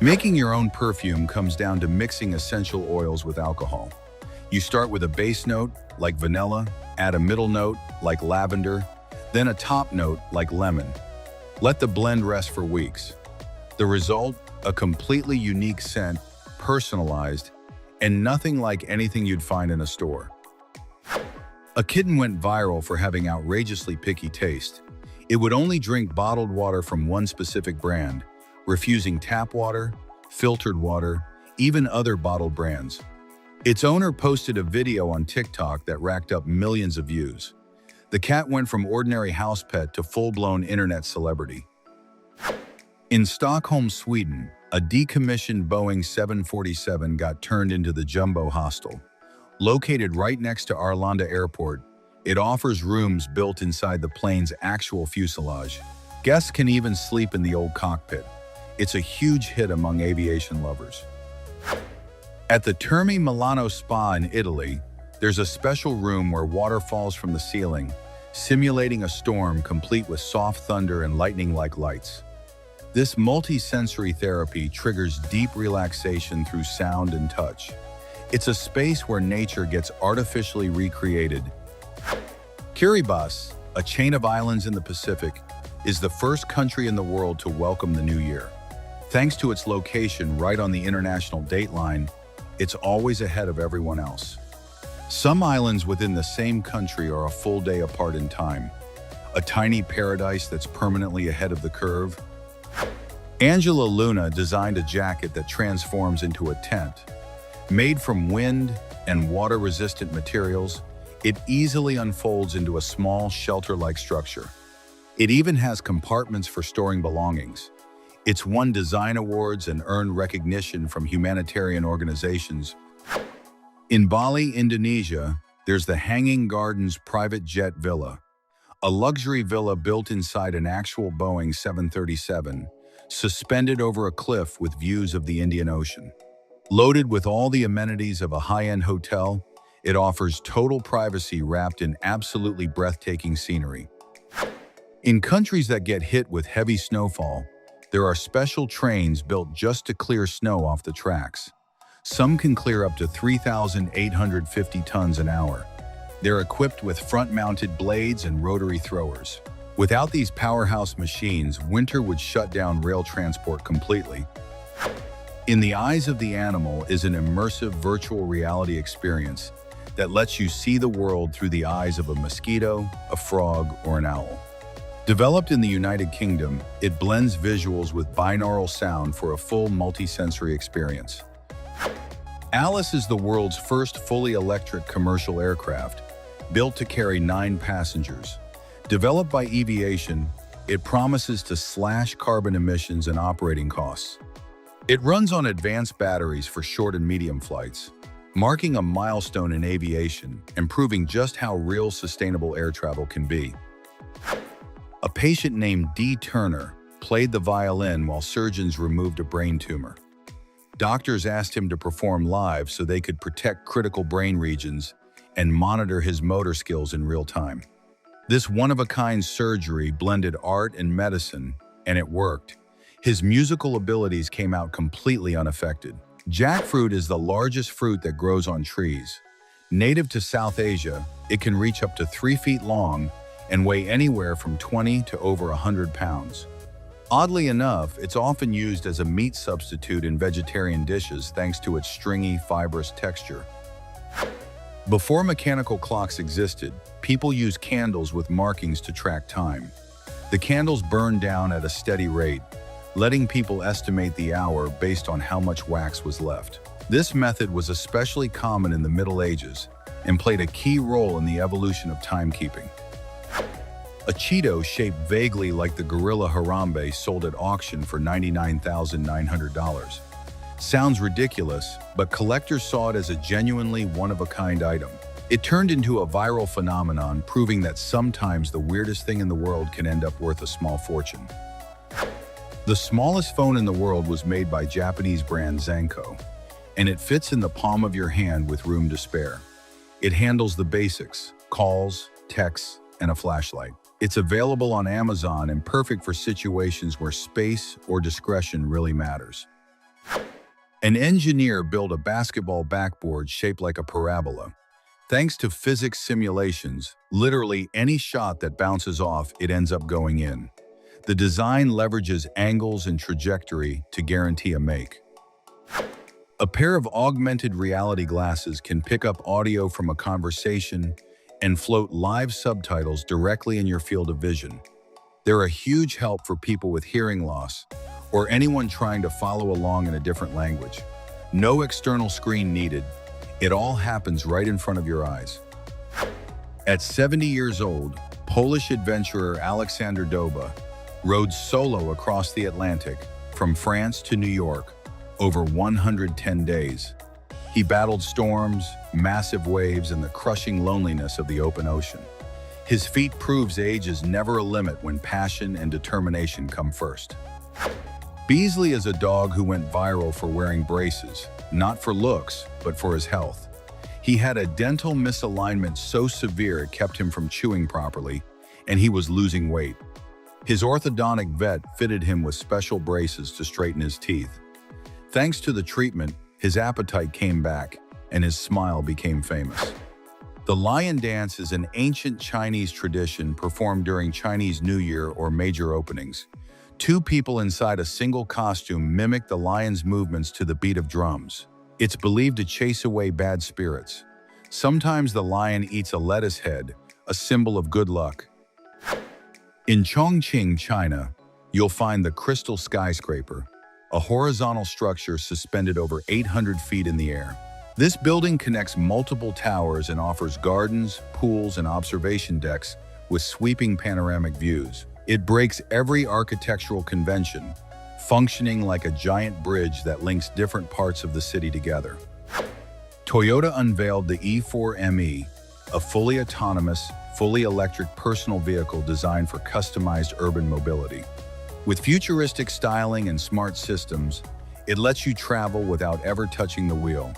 Making your own perfume comes down to mixing essential oils with alcohol. You start with a base note, like vanilla, add a middle note, like lavender, then a top note, like lemon. Let the blend rest for weeks. The result, a completely unique scent, personalized, and nothing like anything you'd find in a store. A kitten went viral for having outrageously picky taste. It would only drink bottled water from one specific brand, refusing tap water, filtered water, even other bottled brands. Its owner posted a video on TikTok that racked up millions of views. The cat went from ordinary house pet to full-blown internet celebrity. In Stockholm, Sweden, a decommissioned Boeing 747 got turned into the Jumbo Hostel. Located right next to Arlanda Airport, it offers rooms built inside the plane's actual fuselage. Guests can even sleep in the old cockpit. It's a huge hit among aviation lovers. At the Terme Milano Spa in Italy, there's a special room where water falls from the ceiling, simulating a storm complete with soft thunder and lightning-like lights. This multi-sensory therapy triggers deep relaxation through sound and touch. It's a space where nature gets artificially recreated. Kiribati, a chain of islands in the Pacific, is the first country in the world to welcome the new year. Thanks to its location right on the international date line, it's always ahead of everyone else. Some islands within the same country are a full day apart in time. A tiny paradise that's permanently ahead of the curve. Angela Luna designed a jacket that transforms into a tent. Made from wind and water-resistant materials, it easily unfolds into a small, shelter-like structure. It even has compartments for storing belongings. It's won design awards and earned recognition from humanitarian organizations. In Bali, Indonesia, there's the Hanging Gardens private jet villa, a luxury villa built inside an actual Boeing 737, suspended over a cliff with views of the Indian Ocean. Loaded with all the amenities of a high-end hotel, it offers total privacy wrapped in absolutely breathtaking scenery. In countries that get hit with heavy snowfall, there are special trains built just to clear snow off the tracks. Some can clear up to 3,850 tons an hour. They're equipped with front-mounted blades and rotary throwers. Without these powerhouse machines, winter would shut down rail transport completely. In the eyes of the animal is an immersive virtual reality experience that lets you see the world through the eyes of a mosquito, a frog, or an owl. Developed in the United Kingdom, it blends visuals with binaural sound for a full multi-sensory experience. Alice is the world's first fully electric commercial aircraft, built to carry 9 passengers. Developed by Eviation, it promises to slash carbon emissions and operating costs. It runs on advanced batteries for short and medium flights, marking a milestone in aviation and proving just how real sustainable air travel can be. A patient named D. Turner played the violin while surgeons removed a brain tumor. Doctors asked him to perform live so they could protect critical brain regions and monitor his motor skills in real time. This one-of-a-kind surgery blended art and medicine, and it worked. His musical abilities came out completely unaffected. Jackfruit is the largest fruit that grows on trees. Native to South Asia, it can reach up to 3 feet long and weigh anywhere from 20 to over 100 pounds. Oddly enough, it's often used as a meat substitute in vegetarian dishes thanks to its stringy, fibrous texture. Before mechanical clocks existed, people used candles with markings to track time. The candles burned down at a steady rate, letting people estimate the hour based on how much wax was left. This method was especially common in the Middle Ages and played a key role in the evolution of timekeeping. A Cheeto shaped vaguely like the gorilla Harambe sold at auction for $99,900. Sounds ridiculous, but collectors saw it as a genuinely one-of-a-kind item. It turned into a viral phenomenon, proving that sometimes the weirdest thing in the world can end up worth a small fortune. The smallest phone in the world was made by Japanese brand Zanko, and it fits in the palm of your hand with room to spare. It handles the basics: calls, texts, and a flashlight. It's available on Amazon and perfect for situations where space or discretion really matters. An engineer built a basketball backboard shaped like a parabola. Thanks to physics simulations, literally any shot that bounces off, it ends up going in. The design leverages angles and trajectory to guarantee a make. A pair of augmented reality glasses can pick up audio from a conversation and float live subtitles directly in your field of vision. They're a huge help for people with hearing loss or anyone trying to follow along in a different language. No external screen needed. It all happens right in front of your eyes. At 70 years old, Polish adventurer Alexander Doba rode solo across the Atlantic from France to New York over 110 days. He battled storms, massive waves, and the crushing loneliness of the open ocean. His feat proves age is never a limit when passion and determination come first. Beasley is a dog who went viral for wearing braces, not for looks, but for his health. He had a dental misalignment so severe it kept him from chewing properly, and he was losing weight. His orthodontic vet fitted him with special braces to straighten his teeth. Thanks to the treatment, his appetite came back, and his smile became famous. The lion dance is an ancient Chinese tradition performed during Chinese New Year or major openings. Two people inside a single costume mimic the lion's movements to the beat of drums. It's believed to chase away bad spirits. Sometimes the lion eats a lettuce head, a symbol of good luck. In Chongqing, China, you'll find the Crystal Skyscraper, a horizontal structure suspended over 800 feet in the air. This building connects multiple towers and offers gardens, pools, and observation decks with sweeping panoramic views. It breaks every architectural convention, functioning like a giant bridge that links different parts of the city together. Toyota unveiled the E4ME, a fully autonomous, fully electric personal vehicle designed for customized urban mobility. With futuristic styling and smart systems, it lets you travel without ever touching the wheel.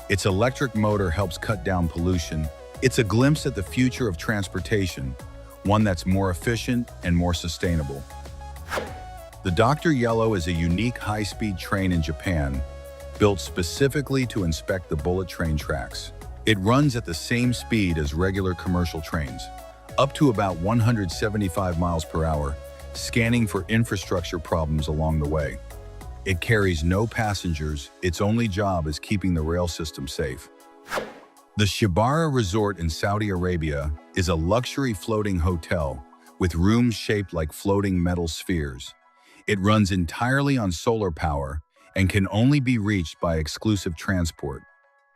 Its electric motor helps cut down pollution. It's a glimpse at the future of transportation, one that's more efficient and more sustainable. The Dr. Yellow is a unique high-speed train in Japan, built specifically to inspect the bullet train tracks. It runs at the same speed as regular commercial trains, up to about 175 miles per hour, scanning for infrastructure problems along the way. It carries no passengers. Its only job is keeping the rail system safe. The Shibara Resort in Saudi Arabia is a luxury floating hotel with rooms shaped like floating metal spheres. It runs entirely on solar power and can only be reached by exclusive transport.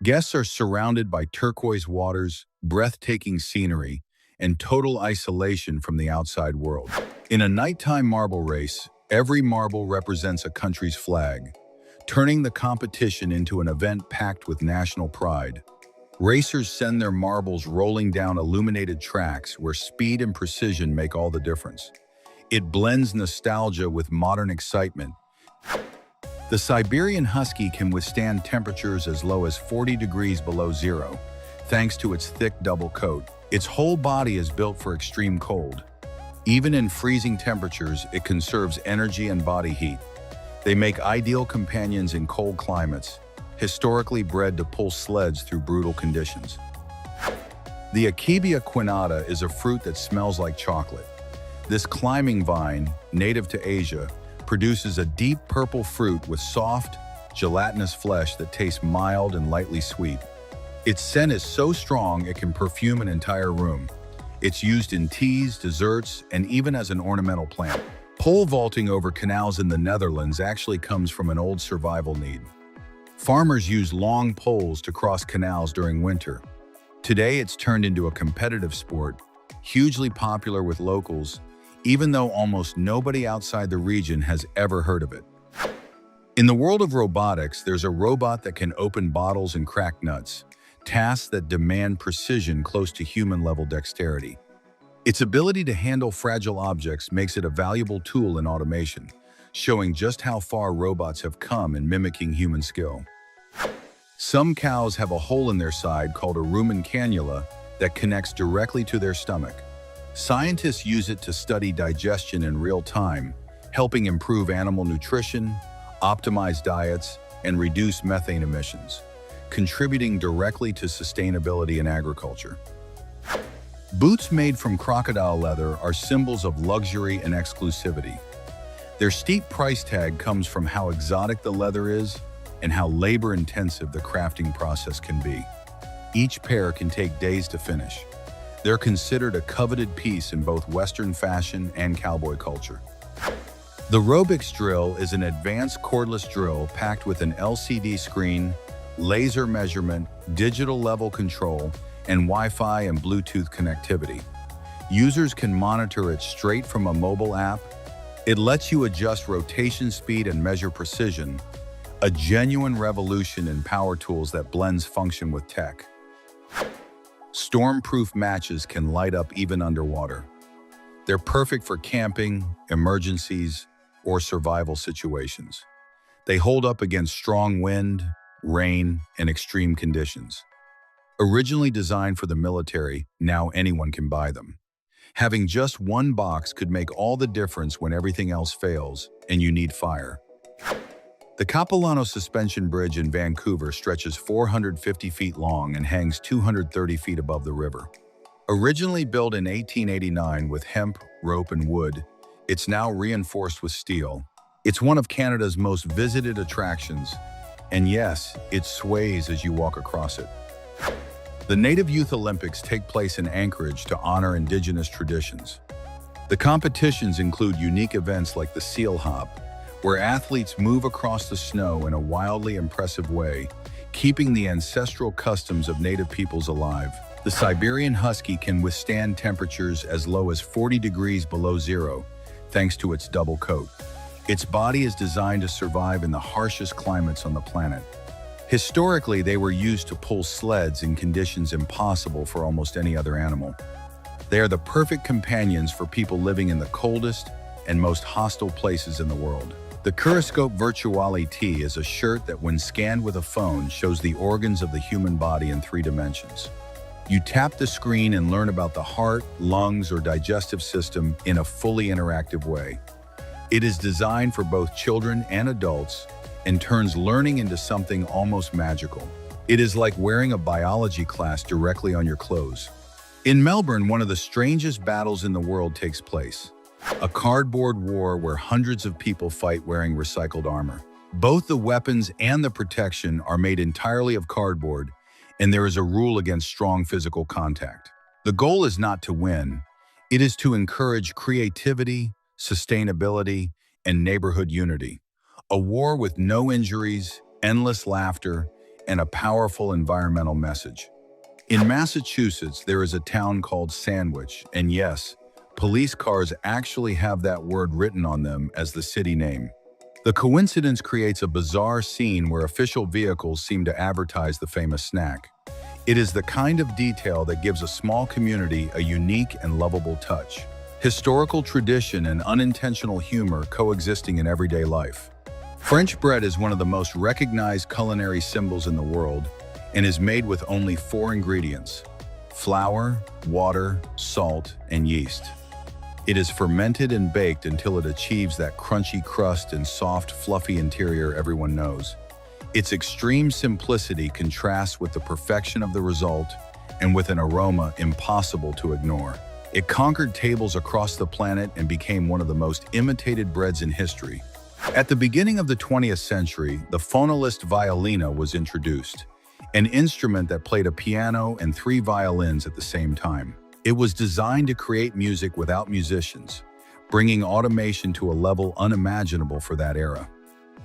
Guests are surrounded by turquoise waters, breathtaking scenery, and total isolation from the outside world. In a nighttime marble race, every marble represents a country's flag, turning the competition into an event packed with national pride. Racers send their marbles rolling down illuminated tracks where speed and precision make all the difference. It blends nostalgia with modern excitement. The Siberian Husky can withstand temperatures as low as 40 degrees below zero, thanks to its thick double coat. Its whole body is built for extreme cold. Even in freezing temperatures, it conserves energy and body heat. They make ideal companions in cold climates, historically bred to pull sleds through brutal conditions. The Akebia quinnata is a fruit that smells like chocolate. This climbing vine, native to Asia, produces a deep purple fruit with soft, gelatinous flesh that tastes mild and lightly sweet. Its scent is so strong it can perfume an entire room. It's used in teas, desserts, and even as an ornamental plant. Pole vaulting over canals in the Netherlands actually comes from an old survival need. Farmers use long poles to cross canals during winter. Today, it's turned into a competitive sport, hugely popular with locals, even though almost nobody outside the region has ever heard of it. In the world of robotics, there's a robot that can open bottles and crack nuts, tasks that demand precision close to human-level dexterity. Its ability to handle fragile objects makes it a valuable tool in automation, showing just how far robots have come in mimicking human skill. Some cows have a hole in their side called a rumen cannula that connects directly to their stomach. Scientists use it to study digestion in real time, helping improve animal nutrition, optimize diets, and reduce methane emissions, contributing directly to sustainability in agriculture. Boots made from crocodile leather are symbols of luxury and exclusivity. Their steep price tag comes from how exotic the leather is and how labor-intensive the crafting process can be. Each pair can take days to finish. They're considered a coveted piece in both Western fashion and cowboy culture. The Robix drill is an advanced cordless drill packed with an LCD screen, laser measurement, digital level control, and Wi-Fi and Bluetooth connectivity. Users can monitor it straight from a mobile app. It lets you adjust rotation speed and measure precision, a genuine revolution in power tools that blends function with tech. Storm-proof matches can light up even underwater. They're perfect for camping, emergencies, or survival situations. They hold up against strong wind, rain, and extreme conditions. Originally designed for the military, now anyone can buy them. Having just one box could make all the difference when everything else fails and you need fire. The Capilano Suspension Bridge in Vancouver stretches 450 feet long and hangs 230 feet above the river. Originally built in 1889 with hemp, rope, and wood, it's now reinforced with steel. It's one of Canada's most visited attractions, and yes, it sways as you walk across it. The Native Youth Olympics take place in Anchorage to honor Indigenous traditions. The competitions include unique events like the Seal Hop, where athletes move across the snow in a wildly impressive way, keeping the ancestral customs of Native peoples alive. The Siberian Husky can withstand temperatures as low as 40 degrees below zero, thanks to its double coat. Its body is designed to survive in the harshest climates on the planet. Historically, they were used to pull sleds in conditions impossible for almost any other animal. They are the perfect companions for people living in the coldest and most hostile places in the world. The Curoscope Virtuale T is a shirt that, when scanned with a phone, shows the organs of the human body in 3 dimensions. You tap the screen and learn about the heart, lungs, or digestive system in a fully interactive way. It is designed for both children and adults and turns learning into something almost magical. It is like wearing a biology class directly on your clothes. In Melbourne, one of the strangest battles in the world takes place. A cardboard war where hundreds of people fight wearing recycled armor. Both the weapons and the protection are made entirely of cardboard, and there is a rule against strong physical contact. The goal is not to win. It is to encourage creativity, sustainability, and neighborhood unity. A war with no injuries, endless laughter, and a powerful environmental message. In Massachusetts, there is a town called Sandwich, and yes, police cars actually have that word written on them as the city name. The coincidence creates a bizarre scene where official vehicles seem to advertise the famous snack. It is the kind of detail that gives a small community a unique and lovable touch. Historical tradition and unintentional humor coexisting in everyday life. French bread is one of the most recognized culinary symbols in the world and is made with only 4 ingredients: flour, water, salt, and yeast. It is fermented and baked until it achieves that crunchy crust and soft, fluffy interior everyone knows. Its extreme simplicity contrasts with the perfection of the result and with an aroma impossible to ignore. It conquered tables across the planet and became one of the most imitated breads in history. At the beginning of the 20th century, the phonolist violina was introduced, an instrument that played a piano and 3 violins at the same time. It was designed to create music without musicians, bringing automation to a level unimaginable for that era.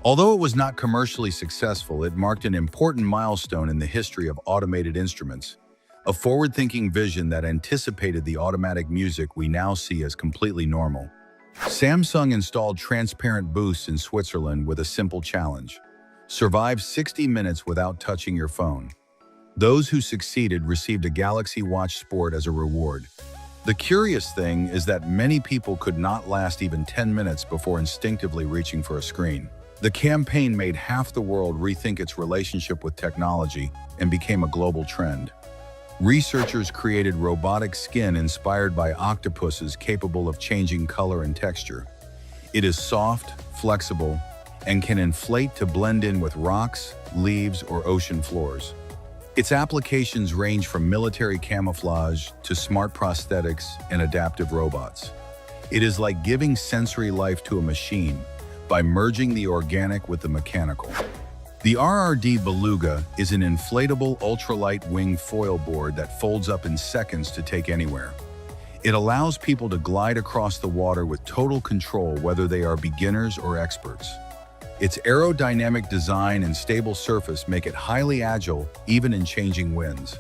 Although it was not commercially successful, it marked an important milestone in the history of automated instruments, a forward-thinking vision that anticipated the automatic music we now see as completely normal. Samsung installed transparent booths in Switzerland with a simple challenge: survive 60 minutes without touching your phone. Those who succeeded received a Galaxy Watch Sport as a reward. The curious thing is that many people could not last even 10 minutes before instinctively reaching for a screen. The campaign made half the world rethink its relationship with technology and became a global trend. Researchers created robotic skin inspired by octopuses capable of changing color and texture. It is soft, flexible, and can inflate to blend in with rocks, leaves, or ocean floors. Its applications range from military camouflage to smart prosthetics and adaptive robots. It is like giving sensory life to a machine by merging the organic with the mechanical. The RRD Beluga is an inflatable ultralight wing foil board that folds up in seconds to take anywhere. It allows people to glide across the water with total control, whether they are beginners or experts. Its aerodynamic design and stable surface make it highly agile even in changing winds.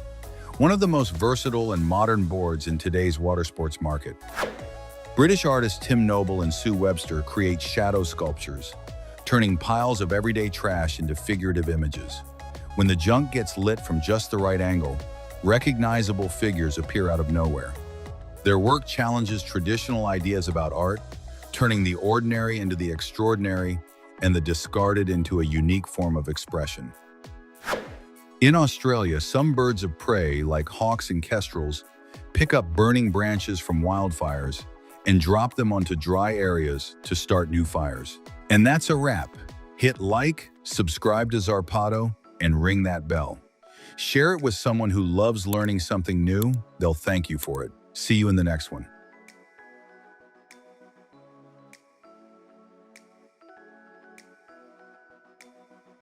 One of the most versatile and modern boards in today's water sports market. British artists Tim Noble and Sue Webster create shadow sculptures, turning piles of everyday trash into figurative images. When the junk gets lit from just the right angle, recognizable figures appear out of nowhere. Their work challenges traditional ideas about art, turning the ordinary into the extraordinary and the discarded into a unique form of expression. In Australia, some birds of prey, like hawks and kestrels, pick up burning branches from wildfires and drop them onto dry areas to start new fires. And that's a wrap. Hit like, subscribe to Zarpado, and ring that bell. Share it with someone who loves learning something new. They'll thank you for it. See you in the next one.